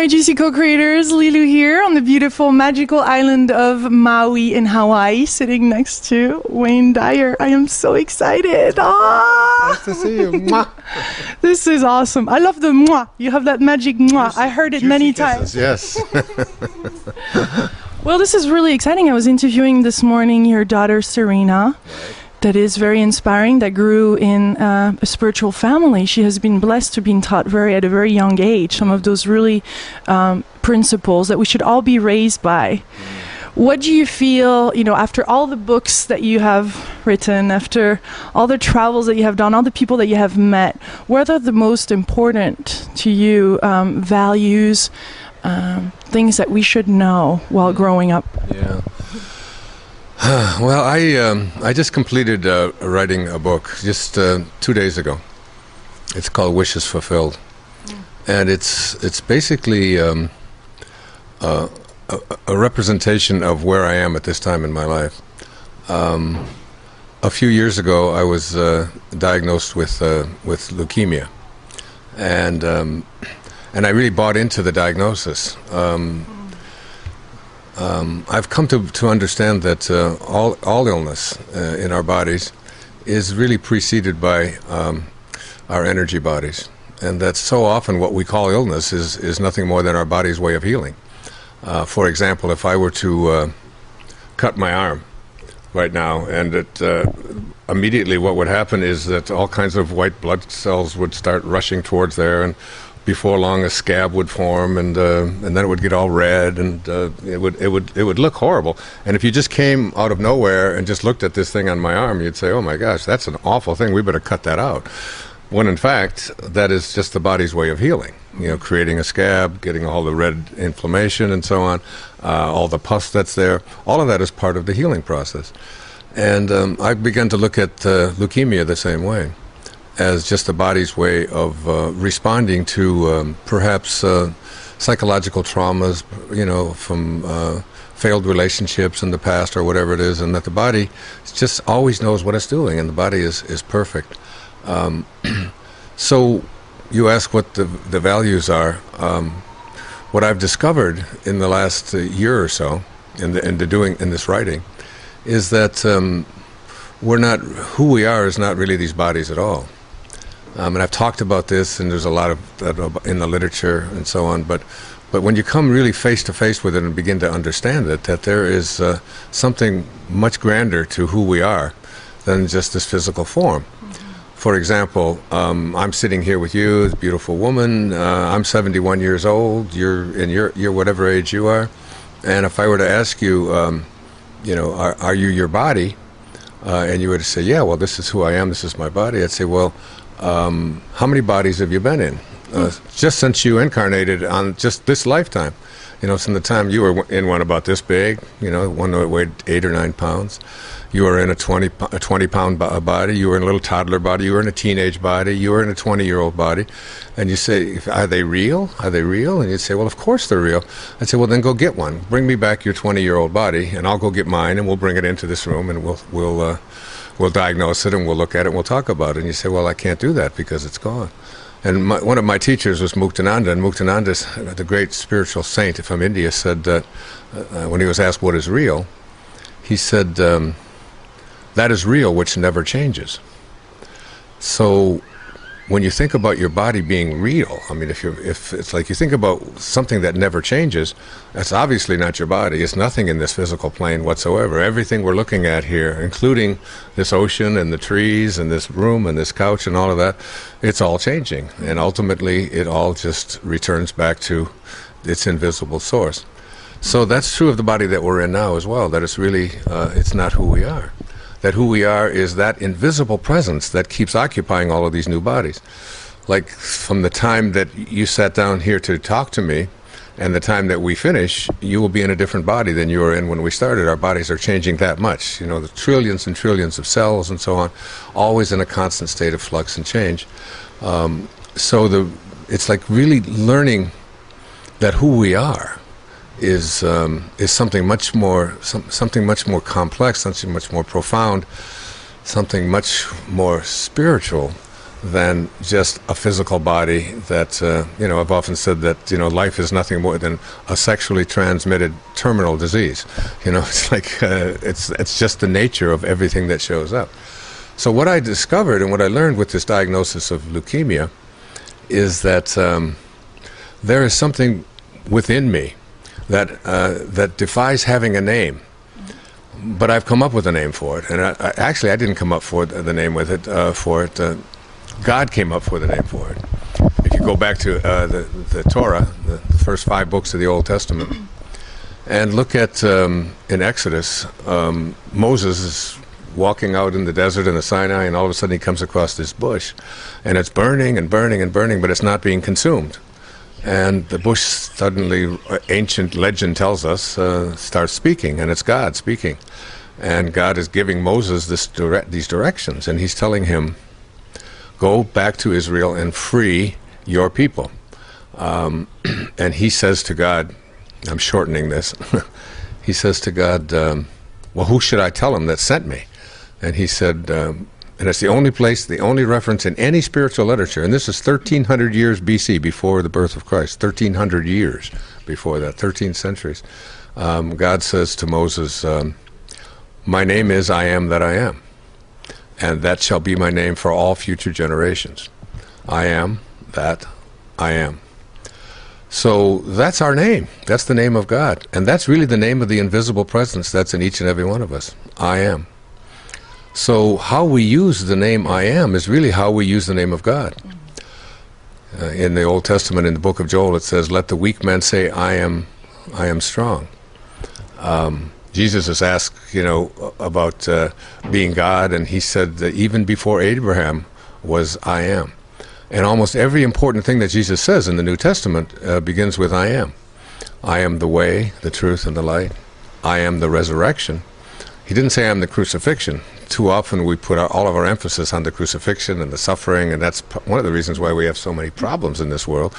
my GC co-creators, Lilou here on the beautiful magical island of Maui in Hawaii, sitting next to Wayne Dyer. I am so excited. Nice to see you. Mwah. This is awesome. I love the mwah. You have that magic mwah. I heard it many times. Yes. Well, this is really exciting. I was interviewing this morning your daughter, Serena. Right. That is very inspiring, that grew in a spiritual family. She has been blessed to be taught at a very young age some of those really principles that we should all be raised by. What do you feel, after all the books that you have written, after all the travels that you have done, all the people that you have met, what are the most important to you values, things that we should know while growing up? Yeah. Well, I just completed writing a book just 2 days ago. It's called Wishes Fulfilled, and it's basically a representation of where I am at this time in my life. A few years ago, I was diagnosed with leukemia, and I really bought into the diagnosis. I've come to understand that all illness in our bodies is really preceded by our energy bodies, and that so often what we call illness is nothing more than our body's way of healing. For example, if I were to cut my arm right now, and immediately what would happen is that all kinds of white blood cells would start rushing towards there, and before long a scab would form, and then it would get all red, and it would look horrible. And if you just came out of nowhere and just looked at this thing on my arm, you'd say, oh my gosh, that's an awful thing, we better cut that out. When in fact, that is just the body's way of healing, creating a scab, getting all the red inflammation and so on, all the pus that's there, all of that is part of the healing process. And I began to look at leukemia the same way, as just the body's way of responding to perhaps psychological traumas, from failed relationships in the past or whatever it is, and that the body just always knows what it's doing, and the body is perfect. So you ask what the values are. What I've discovered in the last year or so in this writing is that who we are is not really these bodies at all. And I've talked about this, and there's a lot of that in the literature and so on, but when you come really face to face with it and begin to understand it, that there is something much grander to who we are than just this physical form. For example, I'm sitting here with you, a beautiful woman. I'm 71 years old. You're whatever age you are, and if I were to ask you, are you your body? And you were to say, yeah, well, this is who I am. This is my body. I'd say, well, how many bodies have you been in? Just since you incarnated on just this lifetime. Since the time you were in one about this big, one that weighed 8 or 9 pounds. You were in a 20-pound body. You were in a little toddler body. You were in a teenage body. You were in a 20-year-old body. And you say, are they real? Are they real? And you'd say, well, of course they're real. I'd say, well, then go get one. Bring me back your 20-year-old body, and I'll go get mine, and we'll bring it into this room, and we'll diagnose it, and we'll look at it, and we'll talk about it. And you say, well, I can't do that because it's gone. And one of my teachers was Muktananda, and Muktananda, the great spiritual saint from India, said that when he was asked what is real, he said, that is real which never changes. So when you think about your body being real, I mean, if it's like you think about something that never changes, that's obviously not your body. It's nothing in this physical plane whatsoever. Everything we're looking at here, including this ocean and the trees and this room and this couch and all of that, it's all changing. And ultimately, it all just returns back to its invisible source. So that's true of the body that we're in now as well, that it's really, it's not who we are. That who we are is that invisible presence that keeps occupying all of these new bodies. Like from the time that you sat down here to talk to me and the time that we finish, you will be in a different body than you were in when we started. Our bodies are changing that much. The trillions and trillions of cells and so on, always in a constant state of flux and change. So it's like really learning that who we are is something much more complex, something much more profound, something much more spiritual than just a physical body that, I've often said that, life is nothing more than a sexually transmitted terminal disease. It's like, it's just the nature of everything that shows up. So what I discovered and what I learned with this diagnosis of leukemia is that there is something within me that defies having a name. But I've come up with a name for it. And I didn't come up for the name with it, for it. God came up with a name for it. If you go back to the Torah, the first 5 books of the Old Testament, and look at, in Exodus, Moses is walking out in the desert in the Sinai, and all of a sudden he comes across this bush, and it's burning and burning and burning, but it's not being consumed. And the bush suddenly, ancient legend tells us, starts speaking, and it's God speaking. And God is giving Moses these directions, and he's telling him, go back to Israel and free your people. And he says to God, I'm shortening this, he says to God, well, who should I tell him that sent me? And he said, and it's the only place, the only reference in any spiritual literature, and this is 1,300 years BC, before the birth of Christ, 1,300 years before that, 13 centuries. God says to Moses, my name is I am that I am, and that shall be my name for all future generations. I am that I am. So that's our name. That's the name of God. And that's really the name of the invisible presence that's in each and every one of us. I am. So how we use the name I am is really how we use the name of God. In the Old Testament, in the book of Joel, it says, let the weak man say, I am strong. Jesus is asked, about being God, and he said that even before Abraham was I am. And almost every important thing that Jesus says in the New Testament begins with I am. I am the way, the truth, and the light. I am the resurrection. He didn't say I am the crucifixion. Too often we put all of our emphasis on the crucifixion and the suffering, and that's one of the reasons why we have so many problems in this world.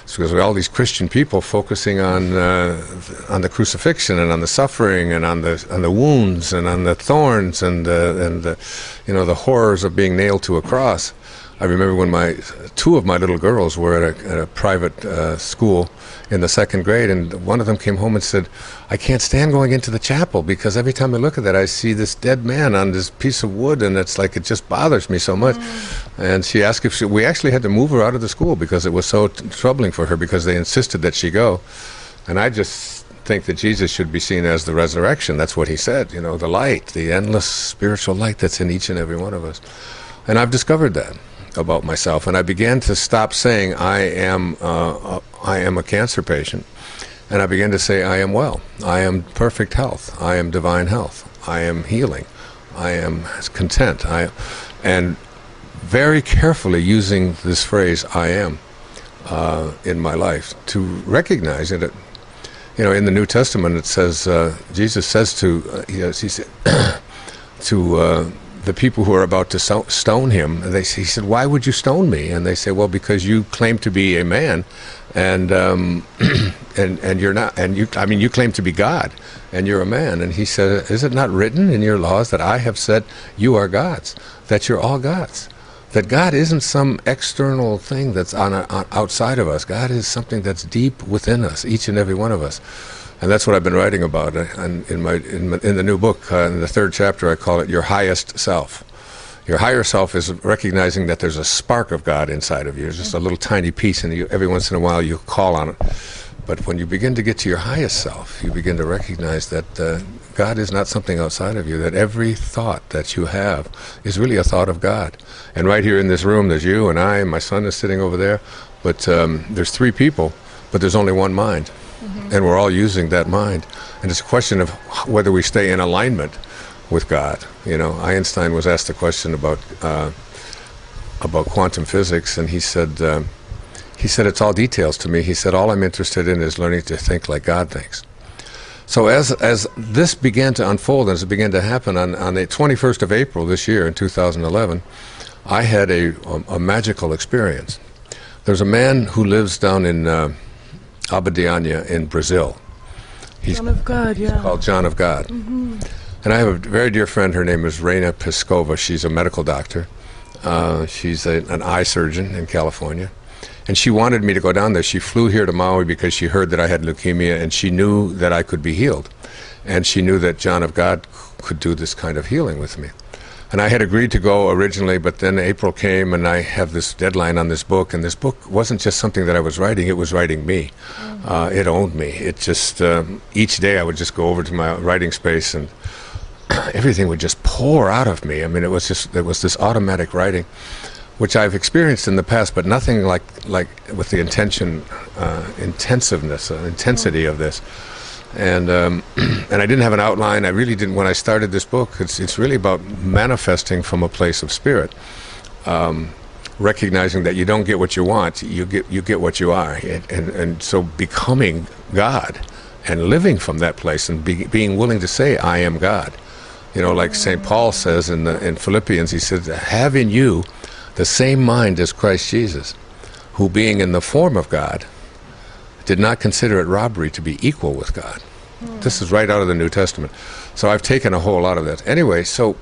It's because we have all these Christian people focusing on the crucifixion and on the suffering and on the wounds and on the thorns and the horrors of being nailed to a cross. I remember when 2 of my little girls were at a private school in the 2nd grade, and one of them came home and said, I can't stand going into the chapel because every time I look at that, I see this dead man on this piece of wood, and it's like it just bothers me so much. And she asked if we actually had to move her out of the school because it was so troubling for her, because they insisted that she go. And I just think that Jesus should be seen as the resurrection. That's what he said, the light, the endless spiritual light that's in each and every one of us. And I've discovered that about myself, and I began to stop saying I am a cancer patient, and I began to say I am well, I am perfect health, I am divine health, I am healing, I am content, and very carefully using this phrase I am in my life to recognize it. In the New Testament it says, Jesus says to the people who are about to stone him, he said, why would you stone me? And they say, well, because you claim to be a man, and you're not, and you claim to be God, and you're a man. And he said, is it not written in your laws that I have said you are gods, that you're all gods? That God isn't some external thing that's outside of us. God is something that's deep within us, each and every one of us. And that's what I've been writing about in the new book. In the 3rd chapter, I call it Your Highest Self. Your higher self is recognizing that there's a spark of God inside of you. It's just a little tiny piece, and every once in a while you call on it. But when you begin to get to your highest self, you begin to recognize that God is not something outside of you, that every thought that you have is really a thought of God. And right here in this room, there's you and I, and my son is sitting over there. But there's 3 people, but there's only one mind. And we're all using that mind. And it's a question of whether we stay in alignment with God. Einstein was asked a question about quantum physics, and he said it's all details to me. He said, all I'm interested in is learning to think like God thinks. So as this began to unfold, as it began to happen on the 21st of April this year in 2011, I had a magical experience. There's a man who lives down in Abadiânia in Brazil. He's John of God, yeah. Called John of God. Mm-hmm. And I have a very dear friend, her name is Reina Piscova. She's a medical doctor. She's an eye surgeon in California. And she wanted me to go down there. She flew here to Maui because she heard that I had leukemia, and she knew that I could be healed. And she knew that John of God could do this kind of healing with me. And I had agreed to go originally, but then April came, and I have this deadline on this book, and this book wasn't just something that I was writing, it was writing me. It owned me. It just, each day I would just go over to my writing space, and everything would just pour out of me. I mean, it was this automatic writing, which I've experienced in the past, but nothing like with the intensity of this. And I didn't have an outline. I really didn't. When I started this book, it's really about manifesting from a place of spirit, recognizing that you don't get what you want, you get what you are, and so becoming God and living from that place and being willing to say, I am God. You know, like St. Paul says in Philippians, he says, have in you the same mind as Christ Jesus, who being in the form of God, did not consider it robbery to be equal with God. This is right out of the New Testament. So I've taken a whole lot of that. Anyway, so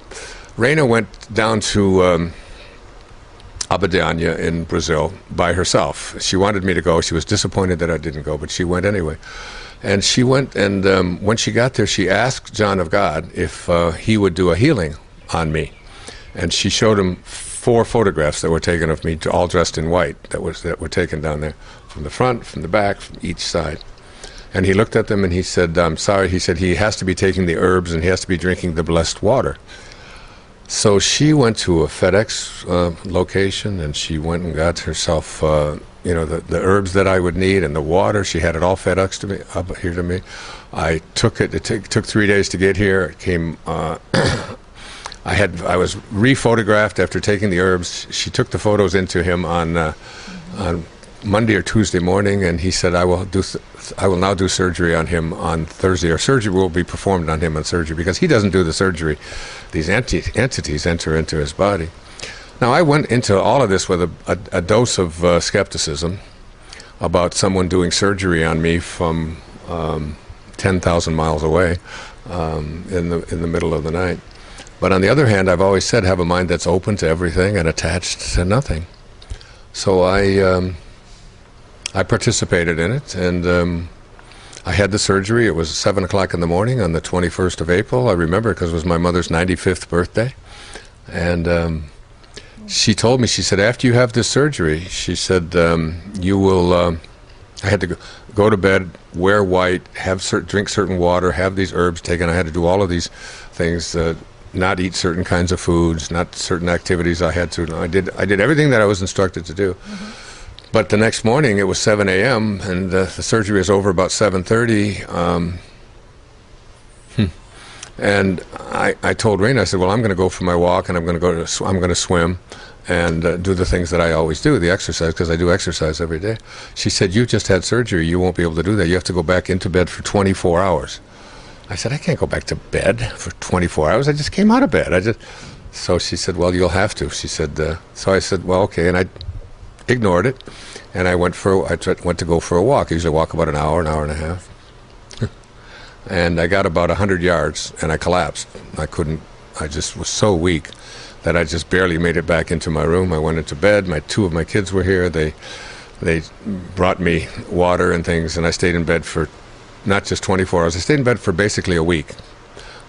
Reina went down to Abadiânia in Brazil by herself. She wanted me to go. She was disappointed that I didn't go, but she went anyway. And she went, and when she got there, she asked John of God if he would do a healing on me. And she showed him 4 photographs that were taken of me, all dressed in white, that were taken down there, from the front, from the back, from each side. And he looked at them and he said, I'm sorry, he said he has to be taking the herbs and he has to be drinking the blessed water. So she went to a FedEx location, and she went and got herself, the herbs that I would need and the water. She had it all FedEx to me, up here to me. I took it. It took 3 days to get here. It came. I was re-photographed after taking the herbs. She took the photos into him on Monday or Tuesday morning, and he said, I will now do surgery on him on Thursday, or surgery will be performed on him on surgery, because he doesn't do the surgery. These entities enter into his body. Now, I went into all of this with a dose of skepticism about someone doing surgery on me from 10,000 miles away in the middle of the night. But on the other hand, I've always said, have a mind that's open to everything and attached to nothing. So I participated in it, and I had the surgery. It was 7 o'clock in the morning on the 21st of April. I remember because it was my mother's 95th birthday. And she told me, she said, after you have this surgery, she said, you will, I had to go to bed, wear white, drink certain water, have these herbs taken. I had to do all of these things, not eat certain kinds of foods, not certain activities I had to. I did everything that I was instructed to do. Mm-hmm. But the next morning, it was 7 a.m., and the surgery was over about 7:30. And I told Reina, I said, well, I'm going to go for my walk, and I'm going to swim and do the things that I always do, the exercise, because I do exercise every day. She said, you just had surgery. You won't be able to do that. You have to go back into bed for 24 hours. I said, I can't go back to bed for 24 hours. I just came out of bed. So she said, well, you'll have to. She said, so I said, well, okay, and I ignored it, and I went to go for a walk. I usually walk about an hour and a half. And I got about 100 yards, and I collapsed. I just was so weak that I just barely made it back into my room. I went into bed. Two of my kids were here. They brought me water and things, and I stayed in bed for not just 24 hours. I stayed in bed for basically a week,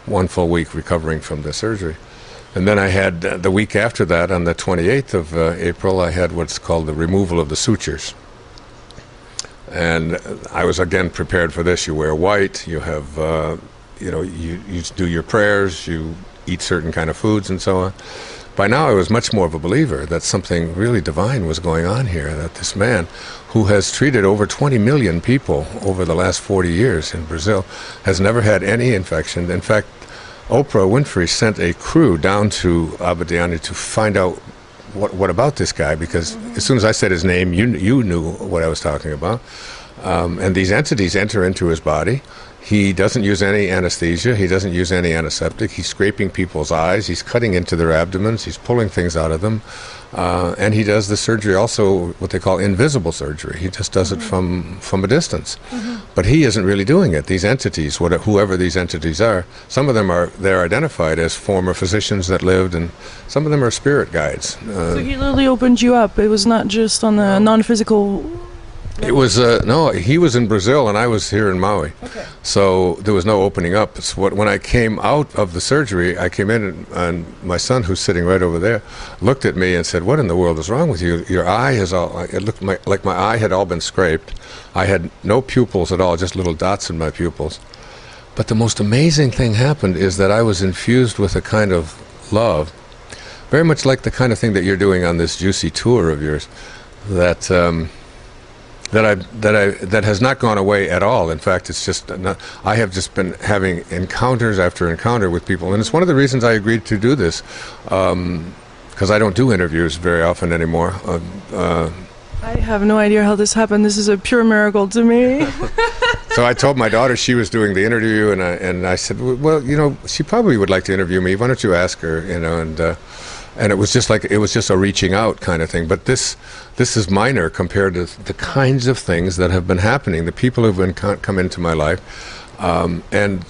1 full week recovering from the surgery. And then I had, the week after that, on the 28th of April, I had what's called the removal of the sutures. And I was again prepared for this. You wear white, you have, you do your prayers, you eat certain kind of foods and so on. By now I was much more of a believer that something really divine was going on here, that this man who has treated over 20 million people over the last 40 years in Brazil has never had any infection. In fact, Oprah Winfrey sent a crew down to Abadiânia to find out what about this guy, because as soon as I said his name, you knew what I was talking about. And these entities enter into his body. He doesn't use any anesthesia. He doesn't use any antiseptic. He's scraping people's eyes. He's cutting into their abdomens. He's pulling things out of them. And he does the surgery also, what they call invisible surgery. He just does it from a distance. But he isn't really doing it. These entities, whoever these entities are, some of them they're identified as former physicians that lived, and some of them are spirit guides. So he literally opened you up. It was not just on the non-physical... It was, no, he was in Brazil and I was here in Maui. Okay. So there was no opening up. When I came out of the surgery, I came in and my son, who's sitting right over there, looked at me and said, "What in the world is wrong with you? Your eye has all," it looked like my eye had all been scraped. I had no pupils at all, just little dots in my pupils. But the most amazing thing happened is that I was infused with a kind of love, very much like the kind of thing that you're doing on this juicy tour of yours, that has not gone away at all. In fact, it's just I have just been having encounters after encounter with people, and it's one of the reasons I agreed to do this, because I don't do interviews very often anymore. I have no idea how this happened. This is a pure miracle to me. So I told my daughter she was doing the interview, and I said, well, she probably would like to interview me. Why don't you ask her? And it was just a reaching out kind of thing. But this is minor compared to the kinds of things that have been happening. The people who've been come into my life, and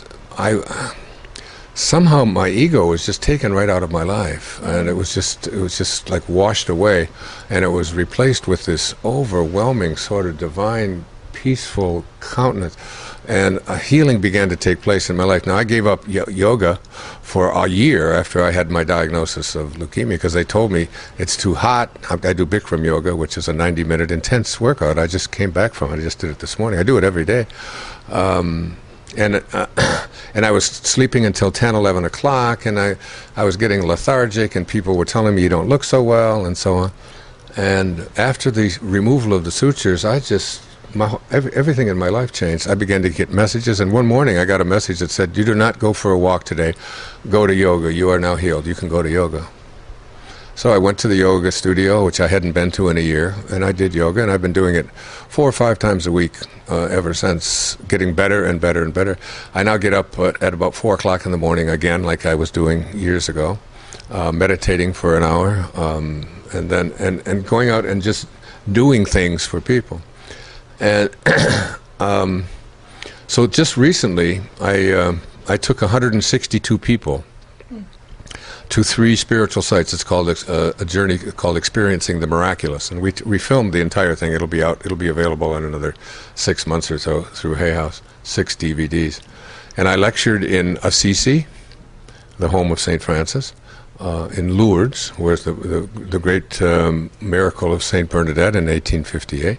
somehow my ego was just taken right out of my life, and it was just like washed away, and it was replaced with this overwhelming sort of divine, peaceful countenance. And a healing began to take place in my life. Now, I gave up yoga for a year after I had my diagnosis of leukemia because they told me it's too hot. I do Bikram yoga, which is a 90-minute intense workout. I just came back from it. I just did it this morning. I do it every day. And I was sleeping until 10, 11 o'clock, and I was getting lethargic, and people were telling me you don't look so well, and so on. And after the removal of the sutures, everything in my life changed. I began to get messages, and one morning I got a message that said, "You do not go for a walk today. Go to yoga. You are now healed. You can go to yoga." So I went to the yoga studio, which I hadn't been to in a year, and I did yoga, and I've been doing it 4 or 5 times a week ever since, getting better and better and better. I now get up at about 4 o'clock in the morning again, like I was doing years ago, meditating for an hour, and then and going out and just doing things for people. And so just recently, I took 162 people to 3 spiritual sites. It's called a journey called Experiencing the Miraculous, and we filmed the entire thing. It'll be available in another 6 months or so through Hay House, 6 DVDs. And I lectured in Assisi, the home of St. Francis, in Lourdes, where's the great miracle of St. Bernadette in 1858,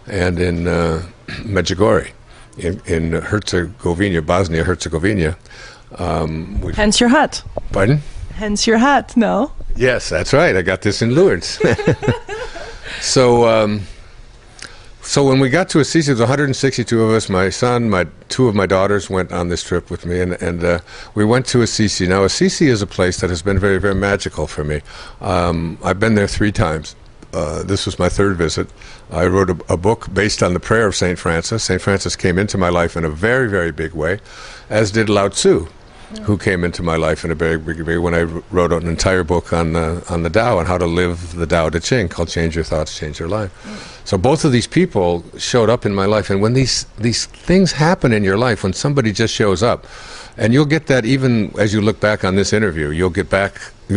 and in Medjugorje, in Herzegovina, Bosnia-Herzegovina. Hence your hat. Pardon? Hence your hat, no? Yes, that's right. I got this in Lourdes. So when we got to Assisi, there was 162 of us. My son, 2 of my daughters went on this trip with me, and we went to Assisi. Now, Assisi is a place that has been very, very magical for me. I've been there 3 times. This was my 3rd visit. I wrote a book based on the prayer of St. Francis. St. Francis came into my life in a very, very big way, as did Lao Tzu, who came into my life in a very big way when I wrote an entire book on the Tao and how to live the Tao Te Ching, called Change Your Thoughts, Change Your Life. So both of these people showed up in my life, and when these things happen in your life, when somebody just shows up, and you'll get that even as you look back on this interview, you'll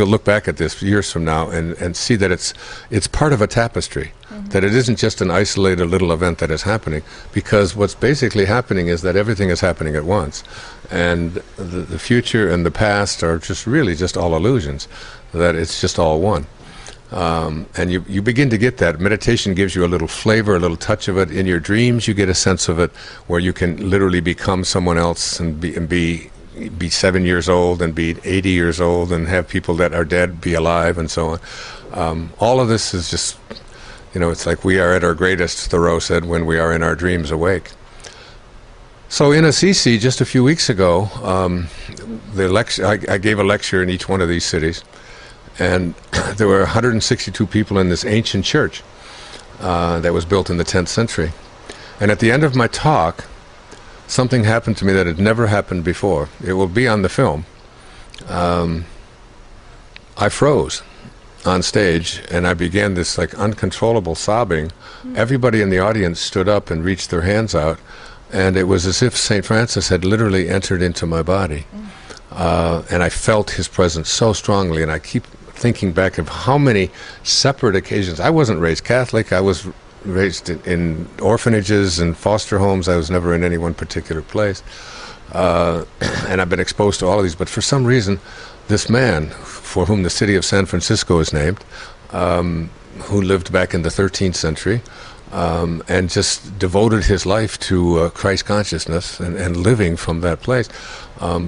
look back at this years from now and see that it's part of a tapestry, that it isn't just an isolated little event that is happening, because what's basically happening is that everything is happening at once, and the future and the past are just really just all illusions, that it's just all one. And you begin to get that. Meditation gives you a little flavor, a little touch of it. In your dreams, you get a sense of it, where you can literally become someone else and be 7 years old and be 80 years old and have people that are dead be alive and so on. All of this is just, it's like we are at our greatest, Thoreau said, when we are in our dreams awake. So in Assisi, just a few weeks ago, I gave a lecture in each one of these cities. And there were 162 people in this ancient church that was built in the 10th century. And at the end of my talk, something happened to me that had never happened before. It will be on the film. I froze. on stage and I began this like uncontrollable sobbing, everybody in the audience stood up and reached their hands out, and it was as if St. Francis had literally entered into my body. And I felt his presence so strongly, and I keep thinking back of how many separate occasions. I wasn't raised Catholic. I was raised in orphanages and foster homes. I was never in any one particular place. And I've been exposed to all of these. But for some reason, this man, for whom the city of San Francisco is named, who lived back in the 13th century, and just devoted his life to Christ consciousness and living from that place,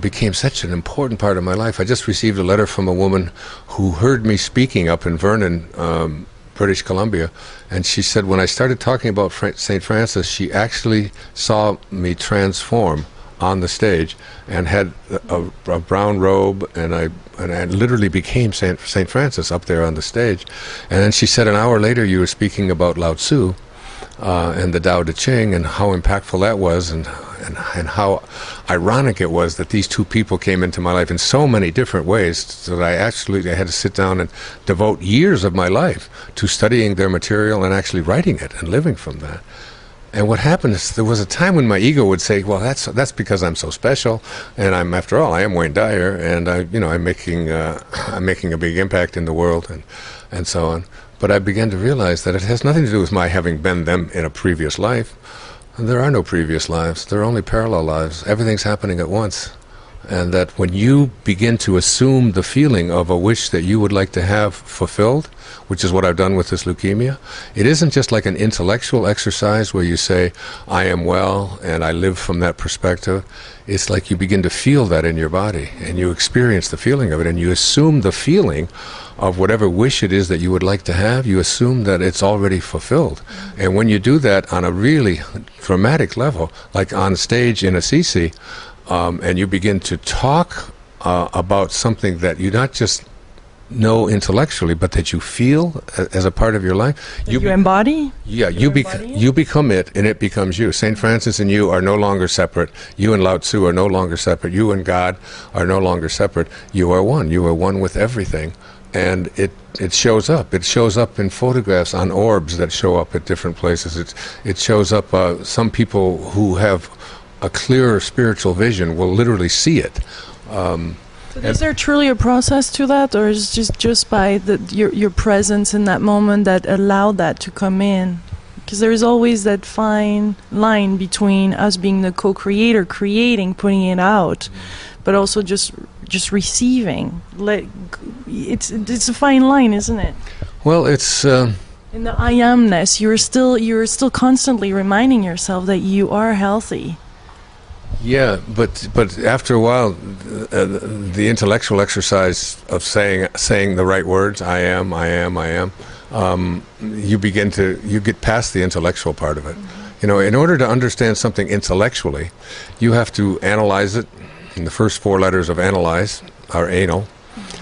became such an important part of my life. I just received a letter from a woman who heard me speaking up in Vernon, British Columbia, and she said when I started talking about St. Francis, she actually saw me transform on the stage and had a brown robe, and I literally became St. Francis up there on the stage. And then she said an hour later you were speaking about Lao Tzu and the Tao Te Ching and how impactful that was, and how ironic it was that these two people came into my life in so many different ways, so that I had to sit down and devote years of my life to studying their material and actually writing it and living from that. And what happened is there was a time when my ego would say, well, that's because I'm so special, and after all, I am Wayne Dyer, and I'm making a big impact in the world, and so on. But I began to realize that it has nothing to do with my having been them in a previous life. And there are no previous lives. There are only parallel lives. Everything's happening at once. And that when you begin to assume the feeling of a wish that you would like to have fulfilled, which is what I've done with this leukemia, it isn't just like an intellectual exercise where you say, I am well and I live from that perspective. It's like you begin to feel that in your body, and you experience the feeling of it, and you assume the feeling of whatever wish it is that you would like to have. You assume that it's already fulfilled. And when you do that on a really dramatic level, like on stage in Assisi, and you begin to talk about something that you not just know intellectually, but that you feel as a part of your life. You embody? Yeah, you become it, and it becomes you. St. Francis and you are no longer separate. You and Lao Tzu are no longer separate. You and God are no longer separate. You are one. You are one with everything. And it shows up. It shows up in photographs on orbs that show up at different places. It shows up, some people who have a clearer spiritual vision will literally see it. So is there truly a process to that, or is it just by your presence in that moment that allowed that to come in? Because there is always that fine line between us being the co-creator, creating, putting it out, but also just receiving. It's a fine line, isn't it? Well, it's in the I amness, you're still constantly reminding yourself that you are healthy. Yeah, but after a while, the intellectual exercise of saying the right words, I am, you get past the intellectual part of it. You know, in order to understand something intellectually, you have to analyze it. And the first four letters of analyze are anal.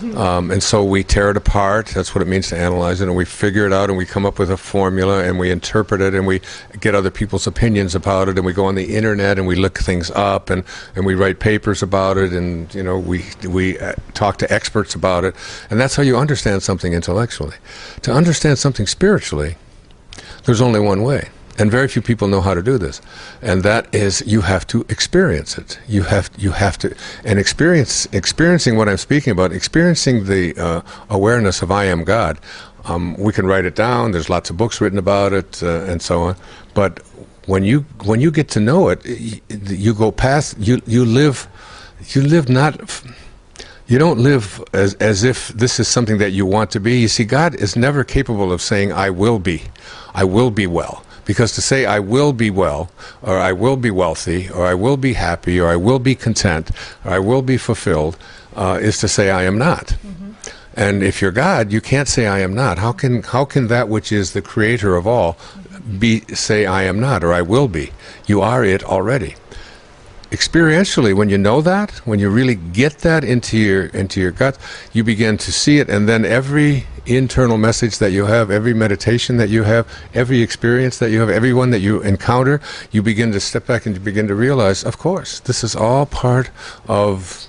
And so we tear it apart. That's what it means to analyze it, and we figure it out, and we come up with a formula, and we interpret it, and we get other people's opinions about it, and we go on the internet and we look things up, and we write papers about it, and we talk to experts about it, and that's how you understand something intellectually. To understand something spiritually, there's only one way. And very few people know how to do this, and that is you have to experience it. You have to, and experiencing what I'm speaking about, experiencing the awareness of I am God. We can write it down. There's lots of books written about it, and so on. But when you get to know it, you go past. You live not. You don't live as if this is something that you want to be. You see, God is never capable of saying I will be well. Because to say I will be well, or I will be wealthy, or I will be happy, or I will be content, or I will be fulfilled, is to say I am not. Mm-hmm. And if you're God, you can't say I am not. How can that which is the creator of all say I am not, or I will be? You are it already. Experientially, when you know that, when you really get that into your gut, you begin to see it, and then every internal message that you have, every meditation that you have, every experience that you have, everyone that you encounter, you begin to step back and you begin to realize, of course, this is all part of,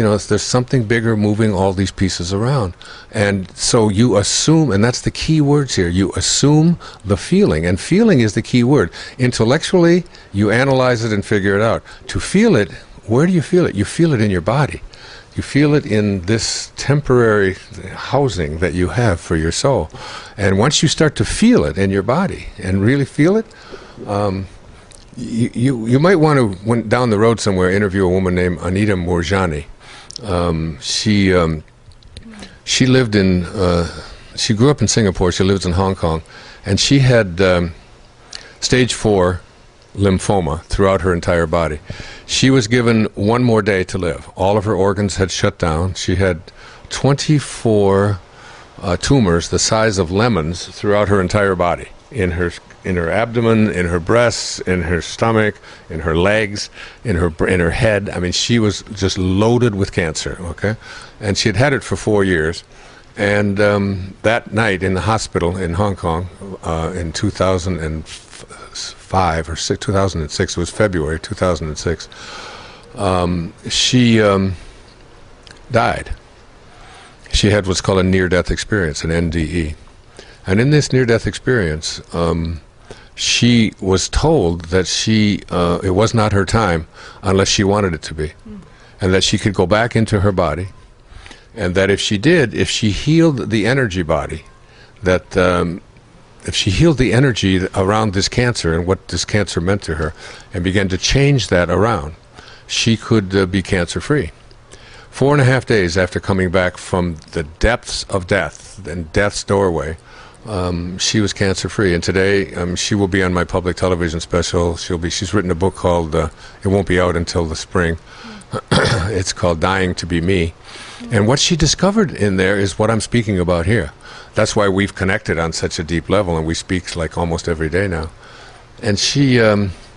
there's something bigger moving all these pieces around. And so you assume, and that's the key words here, you assume the feeling, and feeling is the key word. Intellectually, you analyze it and figure it out. To feel it, where do you feel it? You feel it in your body. You feel it in this temporary housing that you have for your soul. And once you start to feel it in your body and really feel it, you might want to, when down the road somewhere, interview a woman named Anita Moorjani. She lived in, she grew up in Singapore, she lives in Hong Kong, and she had stage 4 lymphoma throughout her entire body. She was given one more day to live. All of her organs had shut down. She had 24 tumors the size of lemons throughout her entire body, in her abdomen, in her breasts, in her stomach, in her legs, in her head. I mean, she was just loaded with cancer, okay? And she had had it for 4 years. And that night in the hospital in Hong Kong in 2005 or 2006, it was February 2006, she died. She had what's called a near-death experience, an NDE. And in this near-death experience, she was told that it was not her time unless she wanted it to be, and that she could go back into her body, and that if she did, if she healed the energy body, that if she healed the energy around this cancer and what this cancer meant to her, and began to change that around, she could be cancer-free. 4.5 days after coming back from the depths of death and death's doorway, she was cancer-free, and today she will be on my public television special. She's written a book called, it won't be out until the spring. It's called Dying to Be Me. And what she discovered in there is what I'm speaking about here. That's why we've connected on such a deep level, and we speak like almost every day now. And she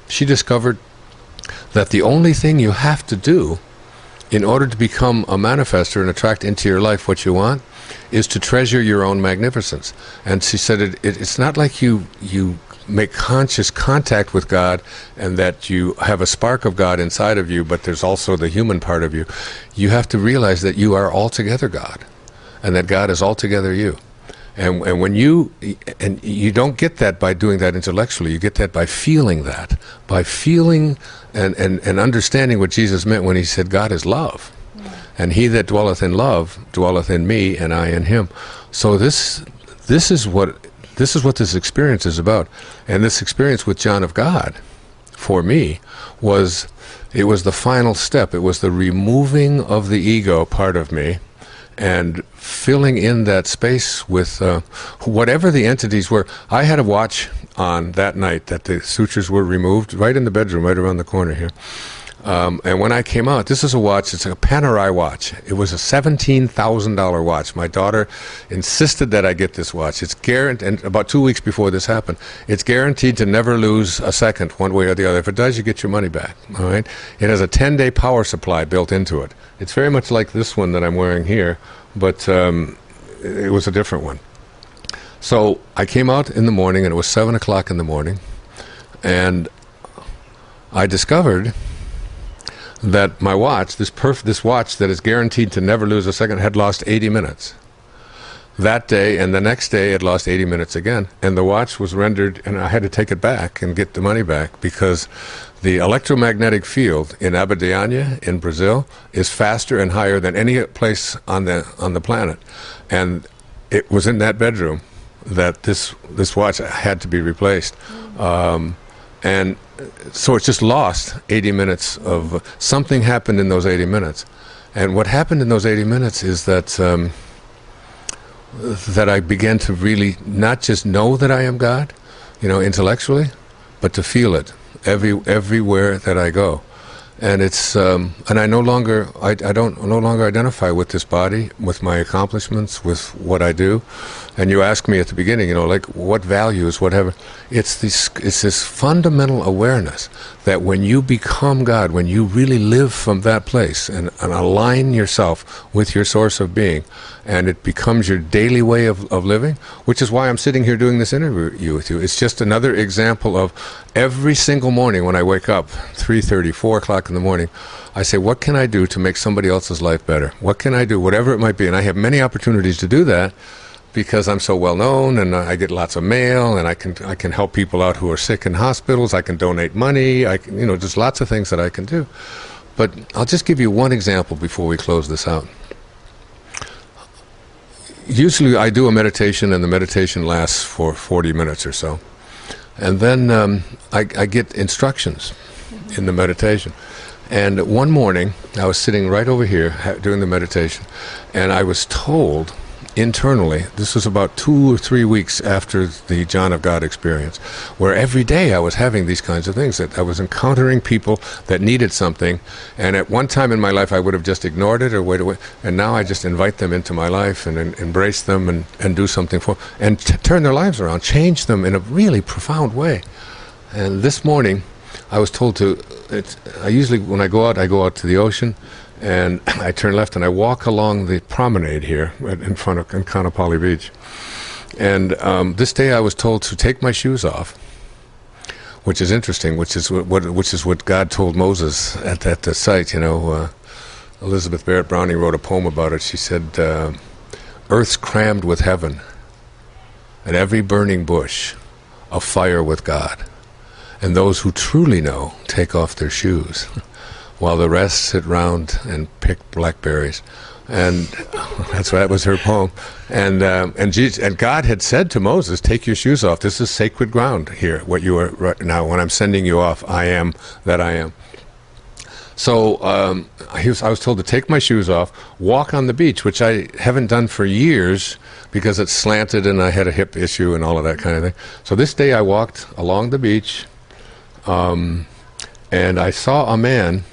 discovered that the only thing you have to do in order to become a manifester and attract into your life what you want is to treasure your own magnificence. And she said it's not like you make conscious contact with God and that you have a spark of God inside of you, but there's also the human part of you. You have to realize that you are altogether God, and that God is altogether you. And when you don't get that by doing that intellectually, you get that by feeling that, by feeling and understanding what Jesus meant when he said God is love. And he that dwelleth in love dwelleth in me, and I in him. So this is what this experience is about. And this experience with John of God, for me, was the final step. It was the removing of the ego part of me and filling in that space with whatever the entities were. I had a watch on that night that the sutures were removed, right in the bedroom, right around the corner here. And when I came out, this is a watch, it's a Panerai watch. It was a $17,000 watch. My daughter insisted that I get this watch. It's guaranteed, and about 2 weeks before this happened, it's guaranteed to never lose a second, one way or the other. If it does, you get your money back, all right? It has a 10-day power supply built into it. It's very much like this one that I'm wearing here, but it was a different one. So I came out in the morning, and it was 7 o'clock in the morning, and I discovered that my watch, this watch that is guaranteed to never lose a second, had lost 80 minutes. That day and the next day it lost 80 minutes again. And the watch was rendered, and I had to take it back and get the money back because the electromagnetic field in Abadiânia in Brazil is faster and higher than any place on the planet. And it was in that bedroom that this watch had to be replaced. And so it's just lost 80 minutes of something happened in those 80 minutes. And what happened in those 80 minutes is that that I began to really not just know that I am God, intellectually, but to feel it everywhere that I go. And it's and I no longer identify with this body, with my accomplishments, with what I do. And you asked me at the beginning, like what values, whatever. It's this fundamental awareness that when you become God, when you really live from that place and align yourself with your source of being, and it becomes your daily way of living, which is why I'm sitting here doing this interview with you. It's just another example of every single morning when I wake up, 3:30, 4 o'clock in the morning, I say, what can I do to make somebody else's life better? What can I do, whatever it might be? And I have many opportunities to do that because I'm so well known, and I get lots of mail, and I can help people out who are sick in hospitals. I can donate money. There's lots of things that I can do. But I'll just give you one example before we close this out. Usually I do a meditation, and the meditation lasts for 40 minutes or so. And then I get instructions in the meditation. And one morning, I was sitting right over here doing the meditation, and I was told internally, this was about 2 or 3 weeks after the John of God experience, where every day I was having these kinds of things, that I was encountering people that needed something, and at one time in my life I would have just ignored it or wait away, and now I just invite them into my life and embrace them and do something for them, and turn their lives around, change them in a really profound way. And this morning I was told I usually, when I go out to the ocean, and I turn left and I walk along the promenade here in front of Kaanapali Beach. And this day I was told to take my shoes off, which is interesting, which is what God told Moses at the site. Elizabeth Barrett Browning wrote a poem about it. She said, "Earth's crammed with heaven, and every burning bush afire with God. And those who truly know take off their shoes, while the rest sit round and pick blackberries." And that was her poem. And God had said to Moses, "Take your shoes off. This is sacred ground here. What you are right now. When I'm sending you off, I am that I am." So I was told to take my shoes off, walk on the beach, which I haven't done for years because it's slanted and I had a hip issue and all of that kind of thing. So this day I walked along the beach, and I saw a man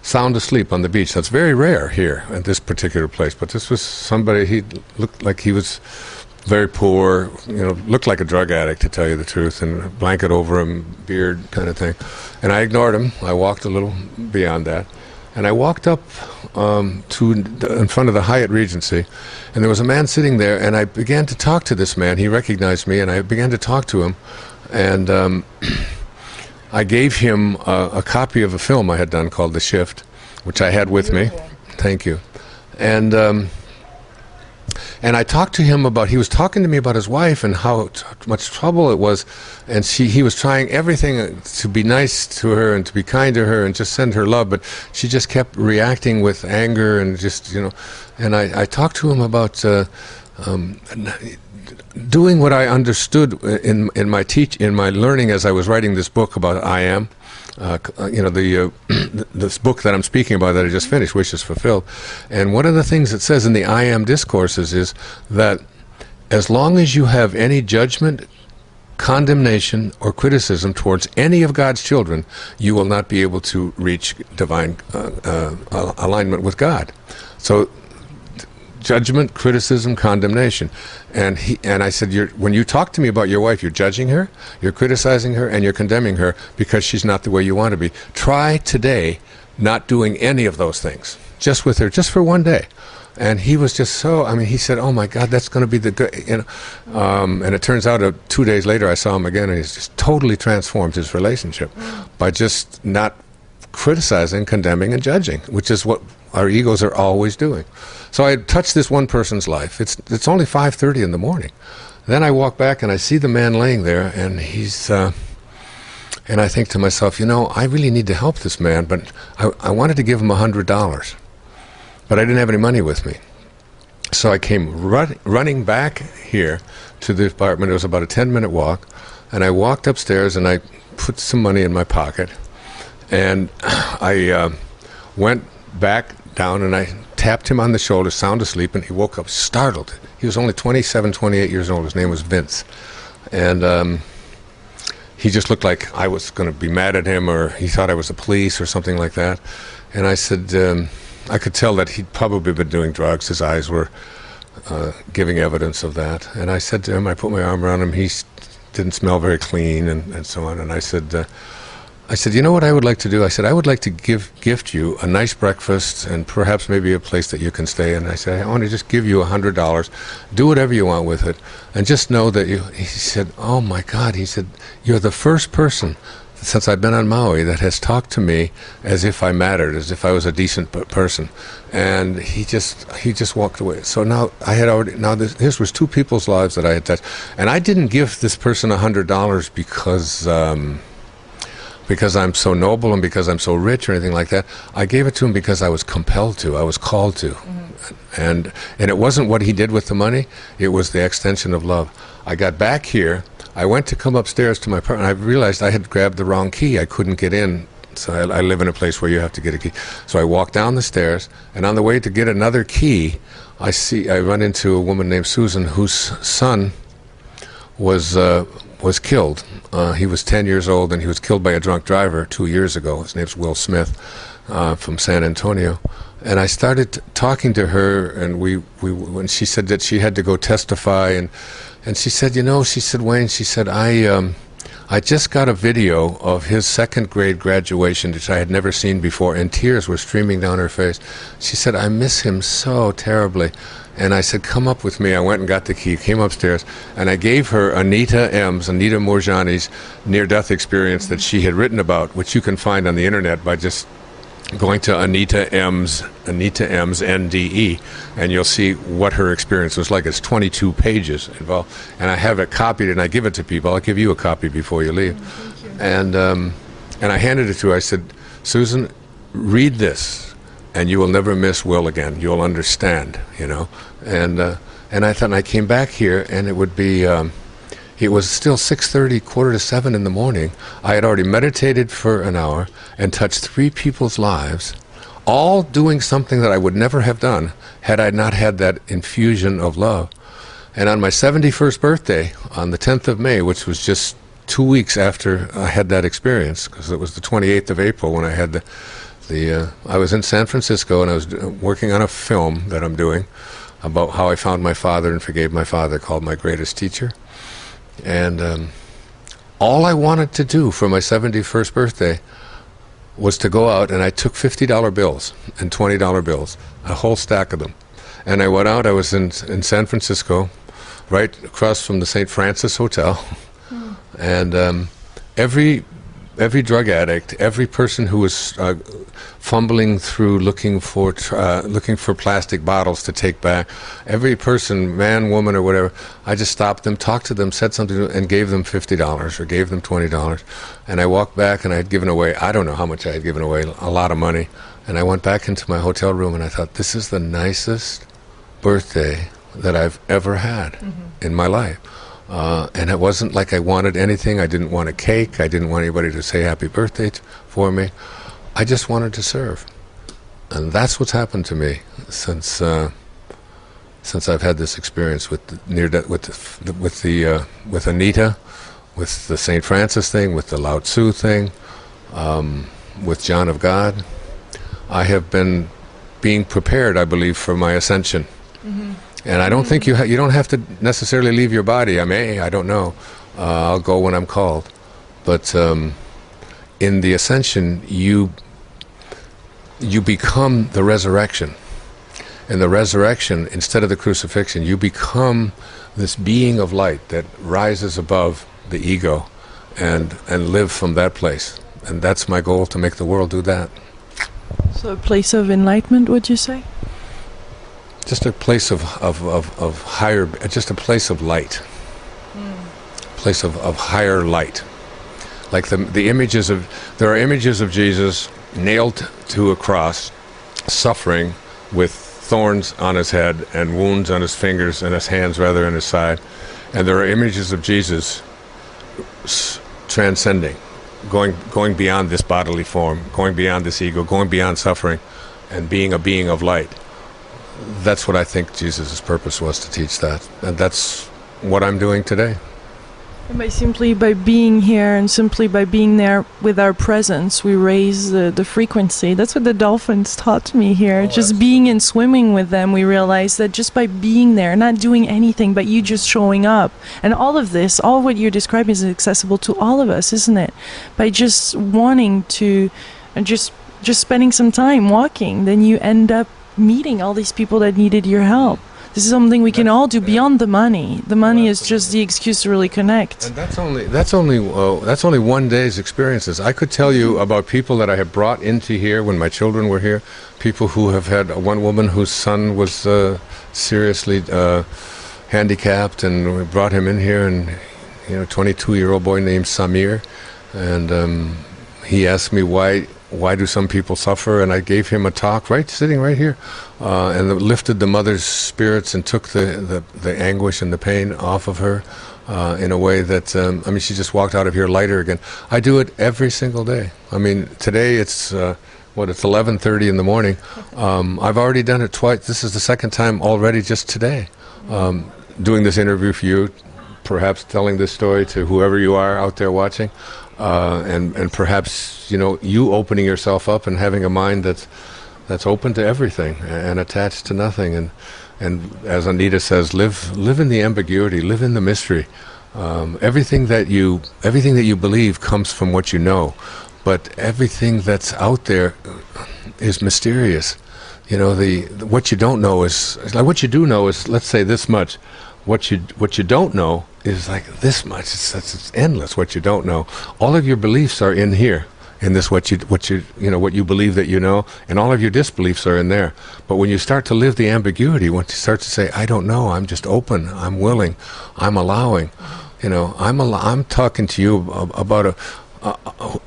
sound asleep on the beach. That's very rare here at this particular place, but this was somebody, he looked like he was very poor, looked like a drug addict, to tell you the truth, and a blanket over him, beard kind of thing. And I ignored him. I walked a little beyond that, and I walked up in front of the Hyatt Regency, and there was a man sitting there, and I began to talk to this man. He recognized me, and I began to talk to him, and I gave him a copy of a film I had done called The Shift, which I had with me. Thank you. And I talked to him he was talking to me about his wife and how much trouble it was, and he was trying everything to be nice to her and to be kind to her and just send her love, but she just kept reacting with anger and just, and I talked to him about doing what I understood in my learning as I was writing this book about I Am, this book that I'm speaking about that I just finished, Wishes Fulfilled. And one of the things it says in the I Am discourses is that as long as you have any judgment, condemnation, or criticism towards any of God's children, you will not be able to reach divine alignment with God. So judgment, criticism, condemnation. And I said, when you talk to me about your wife, you're judging her, you're criticizing her, and you're condemning her because she's not the way you want to be. Try today not doing any of those things, just with her, just for one day. And he was just he said, "Oh my God, that's going to be the good," and it turns out 2 days later I saw him again, and he's just totally transformed his relationship by just not criticizing, condemning, and judging, which is what our egos are always doing. So I touched this one person's life. It's only 5:30 in the morning. Then I walk back and I see the man laying there, and he's and I think to myself, I really need to help this man, but I wanted to give him $100, but I didn't have any money with me. So I came running back here to the apartment. It was about a 10-minute walk, and I walked upstairs and I put some money in my pocket, and I went back down and I tapped him on the shoulder, sound asleep, and he woke up startled. He was only 27, 28 years old. His name was Vince. And he just looked like I was going to be mad at him, or he thought I was the police or something like that. And I said, I could tell that he'd probably been doing drugs. His eyes were giving evidence of that. And I said to him, I put my arm around him. He didn't smell very clean and so on. And I said, you know what I would like to do? I said, I would like to gift you a nice breakfast and perhaps maybe a place that you can stay. And I said, I want to just give you $100. Do whatever you want with it. And just know that he said, oh my God, he said, you're the first person since I've been on Maui that has talked to me as if I mattered, as if I was a decent person, and he just walked away. So now this was two people's lives that I had touched, and I didn't give this person $100 because I'm so noble and because I'm so rich or anything like that. I gave it to him because I was compelled to, I was called to. Mm-hmm. And it wasn't what he did with the money, it was the extension of love. I got back here, I went to come upstairs to my apartment, and I realized I had grabbed the wrong key, I couldn't get in. So I live in a place where you have to get a key. So I walked down the stairs, and on the way to get another key, I run into a woman named Susan whose son was killed. He was 10 years old, and he was killed by a drunk driver 2 years ago. His name's Will Smith from San Antonio. And I started talking to her, and when she said that she had to go testify, and she said, Wayne, she said, I just got a video of his second grade graduation, which I had never seen before, and tears were streaming down her face. She said, I miss him so terribly. And I said, come up with me. I went and got the key, came upstairs, and I gave her Anita Moorjani's near-death experience that she had written about, which you can find on the internet by just going to Anita M's NDE, and you'll see what her experience was like. It's 22 pages involved, and I have it copied, and I give it to people. I'll give you a copy before you leave. Thank you. And I handed it to her. I said, Susan, read this, and you will never miss Will again. You'll understand, And I thought, and I came back here, and it would be, it was still 6:30, 6:45 in the morning. I had already meditated for an hour and touched 3 people's lives, all doing something that I would never have done had I not had that infusion of love. And on my 71st birthday, on the 10th of May, which was just 2 weeks after I had that experience, because it was the 28th of April when I had I was in San Francisco, and I was working on a film that I'm doing about how I found my father and forgave my father, called My Greatest Teacher. And all I wanted to do for my 71st birthday was to go out, and I took $50 bills and $20 bills, a whole stack of them. And I went out, I was in San Francisco, right across from the St. Francis Hotel. And every drug addict, every person who was fumbling through looking for plastic bottles to take back, every person, man, woman, or whatever, I just stopped them, talked to them, said something, and gave them $50 or gave them $20. And I walked back, and I had given away, I don't know how much I had given away, a lot of money. And I went back into my hotel room, and I thought, this is the nicest birthday that I've ever had in my life. And it wasn't like I wanted anything. I didn't want a cake. I didn't want anybody to say happy birthday for me. I just wanted to serve. And that's what's happened to me since I've had this experience with Anita, with the St. Francis thing, with the Lao Tzu thing, with John of God. I have been being prepared, I believe, for my ascension. And I don't think you don't have to necessarily leave your body. I don't know. I'll go when I'm called. But in the ascension, you become the resurrection. In the resurrection, instead of the crucifixion, you become this being of light that rises above the ego and live from that place. And that's my goal, to make the world do that. So a place of enlightenment, would you say? Just a place of higher, just a place of light, place of higher light. Like the images of, there are images of Jesus nailed to a cross, suffering with thorns on his head and wounds on his fingers and his hands, rather, and his side. And there are images of Jesus transcending, going beyond this bodily form, going beyond this ego, going beyond suffering, and being a being of light. That's what I think Jesus' purpose was, to teach that. And that's what I'm doing today. And simply by being here and simply by being there with our presence, we raise the frequency. That's what the dolphins taught me here. Just being and swimming with them, we realize that just by being there, not doing anything, but you just showing up. And all of this, all what you're describing is accessible to all of us, isn't it? By just wanting to, and just spending some time walking, then you end up meeting all these people that needed your help. this is something we can all do beyond the money. The money is just the excuse to really connect. And that's only one day's experiences. I could tell you about people that I have brought into here when my children were here. People who have had one woman whose son was seriously handicapped, and we brought him in here, and 22-year-old boy named Samir, and he asked me why do some people suffer, and I gave him a talk sitting right here, and lifted the mother's spirits and took the anguish and the pain off of her in a way that she just walked out of here lighter again. I do it every single day. Today it's it's 11:30 in the morning. I've already done it twice. This is the second time already just today, doing this interview for you, perhaps telling this story to whoever you are out there watching. And perhaps you opening yourself up and having a mind that's open to everything and attached to nothing, and as Anita says, live in the ambiguity, live in the mystery. Everything that you believe comes from what you know, but everything that's out there is mysterious. What you don't know is like what you do know is, let's say, this much. What you don't know is like this much. It's endless. What you don't know. All of your beliefs are in here, in this what you believe that you know, and all of your disbeliefs are in there. But when you start to live the ambiguity, once you start to say, I don't know, I'm just open, I'm willing, I'm allowing. I'm talking to you about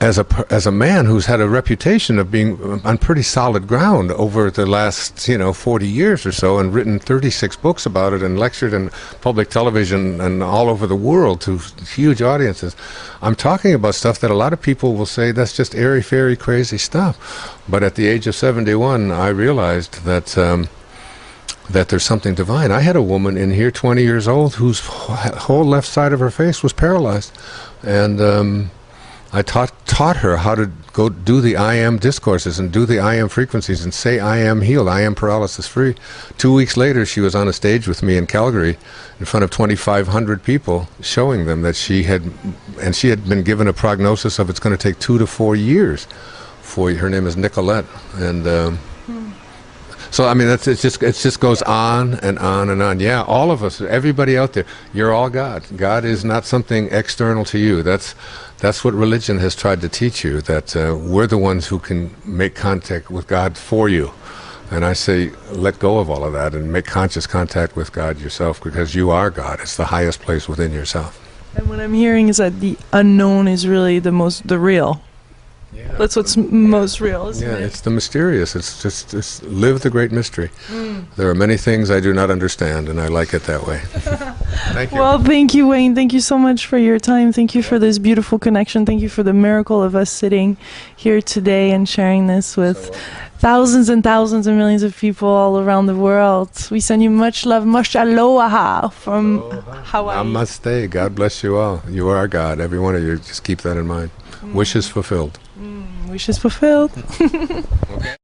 as a man who's had a reputation of being on pretty solid ground over the last 40 years or so, and written 36 books about it, and lectured in public television and all over the world to huge audiences. I'm talking about stuff that a lot of people will say that's just airy-fairy crazy stuff. But at the age of 71, I realized that there's something divine. I had a woman in here, 20 years old, whose whole left side of her face was paralyzed, and I taught her how to go do the I am discourses and do the I am frequencies and say I am healed, I am paralysis free. 2 weeks later, she was on a stage with me in Calgary in front of 2,500 people, showing them that she had been given a prognosis of it's going to take 2 to 4 years. Her name is Nicolette, and so it just goes on and on and on. Yeah, all of us, everybody out there, you're all God. God is not something external to you. That's what religion has tried to teach you, that we're the ones who can make contact with God for you. And I say, let go of all of that and make conscious contact with God yourself, because you are God. It's the highest place within yourself. And what I'm hearing is that the unknown is really the real. Yeah, that's what's most real, isn't it? Yeah, it's the mysterious. It's live the great mystery. There are many things I do not understand, and I like it that way. Thank you. Well, thank you, Wayne. Thank you so much for your time. Thank you for this beautiful connection. Thank you for the miracle of us sitting here today and sharing this with thousands and thousands and millions of people all around the world. We send you much love, much aloha from Hawaii. Namaste. God bless you all. You are God. Every one of you. Just keep that in mind. Wishes fulfilled. Wishes fulfilled. Okay.